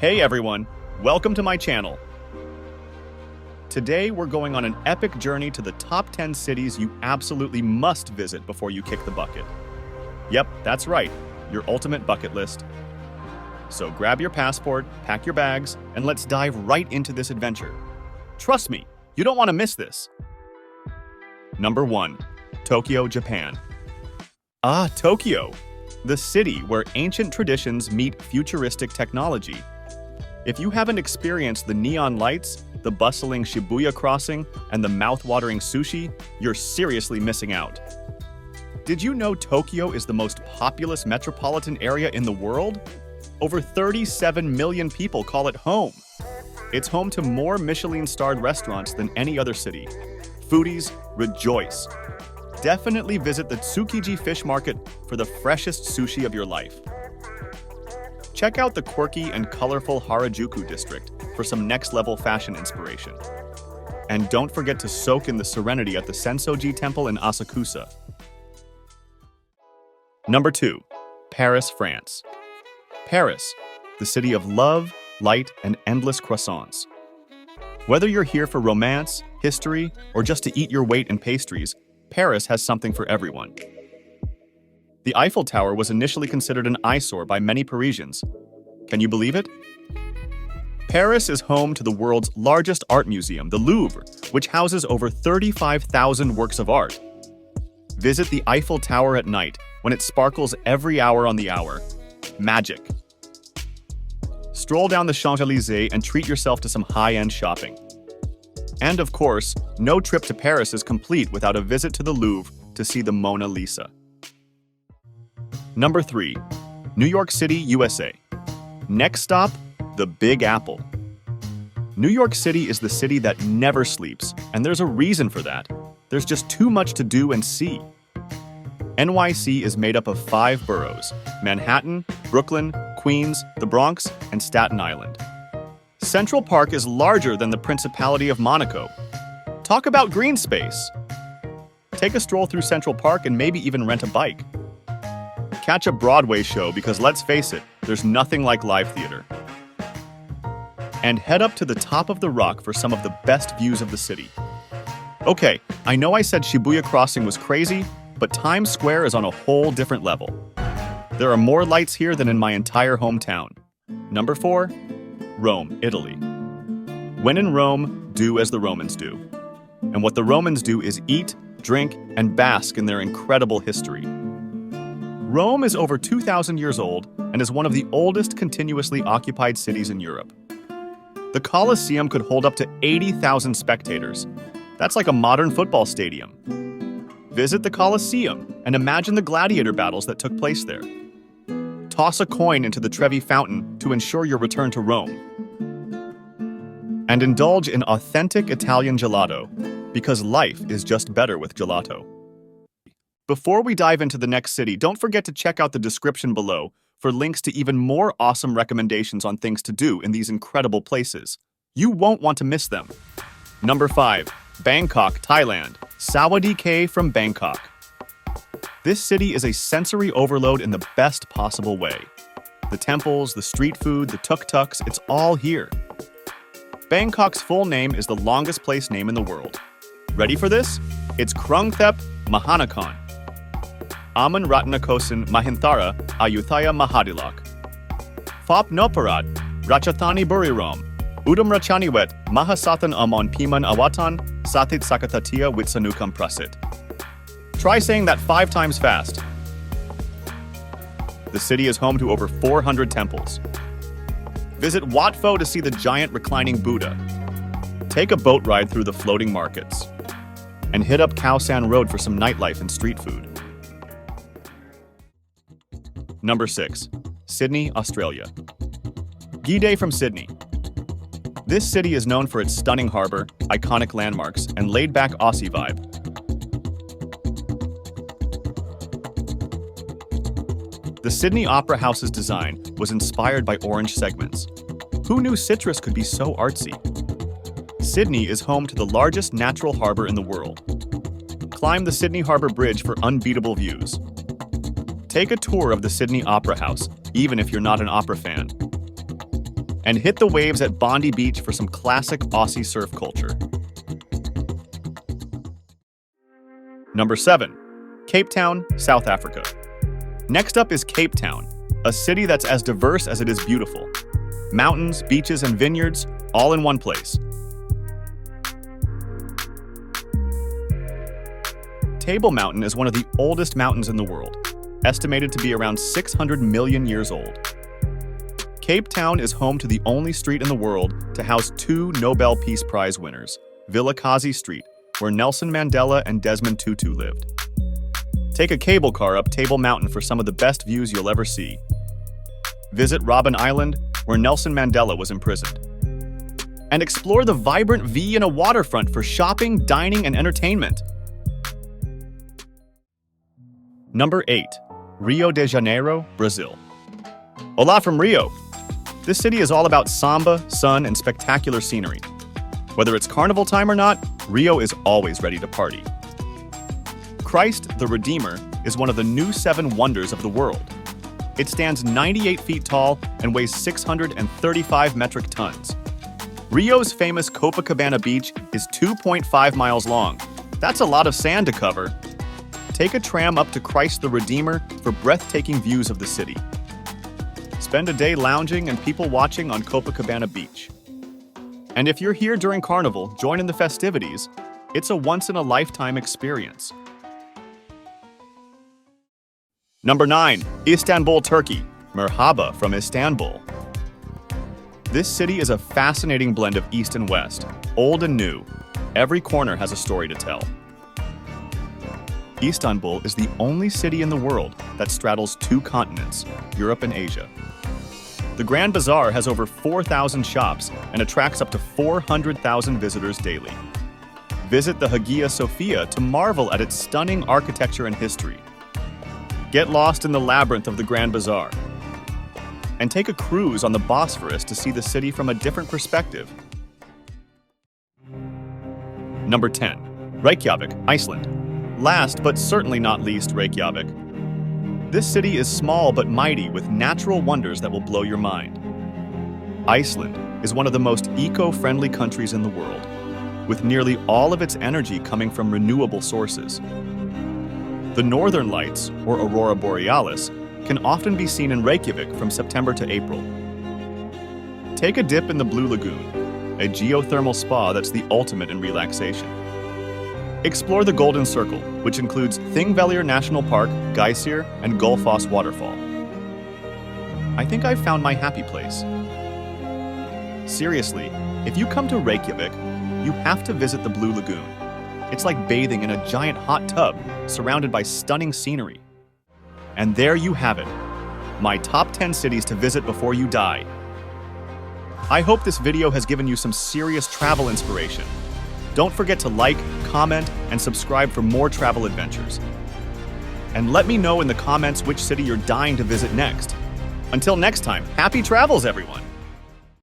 Hey everyone, welcome to my channel. Today we're going on an epic journey to the top 10 cities you absolutely must visit before you kick the bucket. Yep, that's right, your ultimate bucket list. So grab your passport, pack your bags, and let's dive right into this adventure. Trust me, you don't want to miss this. Number 1. Tokyo, Japan. Tokyo, the city where ancient traditions meet futuristic technology. If you haven't experienced the neon lights, the bustling Shibuya crossing, and the mouth-watering sushi, you're seriously missing out. Did you know Tokyo is the most populous metropolitan area in the world? Over 37 million people call it home. It's home to more Michelin-starred restaurants than any other city. Foodies, rejoice. Definitely visit the Tsukiji Fish Market for the freshest sushi of your life. Check out the quirky and colorful Harajuku district for some next-level fashion inspiration. And don't forget to soak in the serenity at the Sensoji Temple in Asakusa. Number 2. Paris, France. Paris, the city of love, light, and endless croissants. Whether you're here for romance, history, or just to eat your weight in pastries, Paris has something for everyone. The Eiffel Tower was initially considered an eyesore by many Parisians. Can you believe it? Paris is home to the world's largest art museum, the Louvre, which houses over 35,000 works of art. Visit the Eiffel Tower at night when it sparkles every hour on the hour. Magic. Stroll down the Champs-Élysées and treat yourself to some high-end shopping. And of course, no trip to Paris is complete without a visit to the Louvre to see the Mona Lisa. Number 3. New York City, USA. Next stop, the Big Apple. New York City is the city that never sleeps, and there's a reason for that. There's just too much to do and see. NYC is made up of 5 boroughs: Manhattan, Brooklyn, Queens, the Bronx, and Staten Island. Central Park is larger than the Principality of Monaco. Talk about green space! Take a stroll through Central Park and maybe even rent a bike. Catch a Broadway show because let's face it, there's nothing like live theater. And head up to the top of the rock for some of the best views of the city. Okay, I know I said Shibuya Crossing was crazy, but Times Square is on a whole different level. There are more lights here than in my entire hometown. Number 4. Rome, Italy. When in Rome, do as the Romans do. And what the Romans do is eat, drink, and bask in their incredible history. Rome is over 2,000 years old and is one of the oldest continuously occupied cities in Europe. The Colosseum could hold up to 80,000 spectators. That's like a modern football stadium. Visit the Colosseum and imagine the gladiator battles that took place there. Toss a coin into the Trevi Fountain to ensure your return to Rome. And indulge in authentic Italian gelato, because life is just better with gelato. Before we dive into the next city, don't forget to check out the description below for links to even more awesome recommendations on things to do in these incredible places. You won't want to miss them. Number 5. Bangkok, Thailand. Sawadee K from Bangkok. This city is a sensory overload in the best possible way. The temples, the street food, the tuk-tuks, it's all here. Bangkok's full name is the longest place name in the world. Ready for this? It's Krungthep Mahanakhon. Aman Ratnakosin Mahinthara Ayuthaya Mahadilak. Fop Noparat Ratchathani Buriram. Udam Rachaniwet Mahasathan Amon Piman Awatan Sathit Sakatatia Witsanukam Prasit. Try saying that 5 times fast. The city is home to over 400 temples. Visit Wat Pho to see the giant reclining Buddha. Take a boat ride through the floating markets. And hit up Khao San Road for some nightlife and street food. Number 6. Sydney, Australia. G'day from Sydney. This city is known for its stunning harbor, iconic landmarks, and laid-back Aussie vibe. The Sydney Opera House's design was inspired by orange segments. Who knew citrus could be so artsy? Sydney is home to the largest natural harbor in the world. Climb the Sydney Harbour Bridge for unbeatable views. Take a tour of the Sydney Opera House, even if you're not an opera fan. And hit the waves at Bondi Beach for some classic Aussie surf culture. Number 7. Cape Town, South Africa. Next up is Cape Town, a city that's as diverse as it is beautiful. Mountains, beaches, and vineyards, all in one place. Table Mountain is one of the oldest mountains in the world, estimated to be around 600 million years old. Cape Town is home to the only street in the world to house 2 Nobel Peace Prize winners, Vilakazi Street, where Nelson Mandela and Desmond Tutu lived. Take a cable car up Table Mountain for some of the best views you'll ever see. Visit Robben Island, where Nelson Mandela was imprisoned. And explore the vibrant Vienna waterfront for shopping, dining, and entertainment. Number 8. Rio de Janeiro, Brazil. Hola from Rio. This city is all about samba, sun, and spectacular scenery. Whether it's carnival time or not, Rio is always ready to party. Christ the Redeemer is one of the new 7 wonders of the world. It stands 98 feet tall and weighs 635 metric tons. Rio's famous Copacabana Beach is 2.5 miles long. That's a lot of sand to cover. Take a tram up to Christ the Redeemer for breathtaking views of the city. Spend a day lounging and people watching on Copacabana Beach. And if you're here during Carnival, join in the festivities. It's a once-in-a-lifetime experience. Number 9. Istanbul, Turkey. Merhaba from Istanbul. This city is a fascinating blend of East and West, old and new. Every corner has a story to tell. Istanbul is the only city in the world that straddles 2 continents, Europe and Asia. The Grand Bazaar has over 4,000 shops and attracts up to 400,000 visitors daily. Visit the Hagia Sophia to marvel at its stunning architecture and history. Get lost in the labyrinth of the Grand Bazaar. And take a cruise on the Bosphorus to see the city from a different perspective. Number 10. Reykjavik, Iceland. Last but certainly not least, Reykjavik. This city is small but mighty with natural wonders that will blow your mind. Iceland is one of the most eco-friendly countries in the world, with nearly all of its energy coming from renewable sources. The Northern Lights, or Aurora Borealis, can often be seen in Reykjavik from September to April. Take a dip in the Blue Lagoon, a geothermal spa that's the ultimate in relaxation. Explore the Golden Circle, which includes Thingvellir National Park, Geysir, and Gullfoss Waterfall. I think I've found my happy place. Seriously, if you come to Reykjavik, you have to visit the Blue Lagoon. It's like bathing in a giant hot tub, surrounded by stunning scenery. And there you have it, my top 10 cities to visit before you die. I hope this video has given you some serious travel inspiration. Don't forget to like, comment, and subscribe for more travel adventures. And let me know in the comments which city you're dying to visit next. Until next time, happy travels, everyone!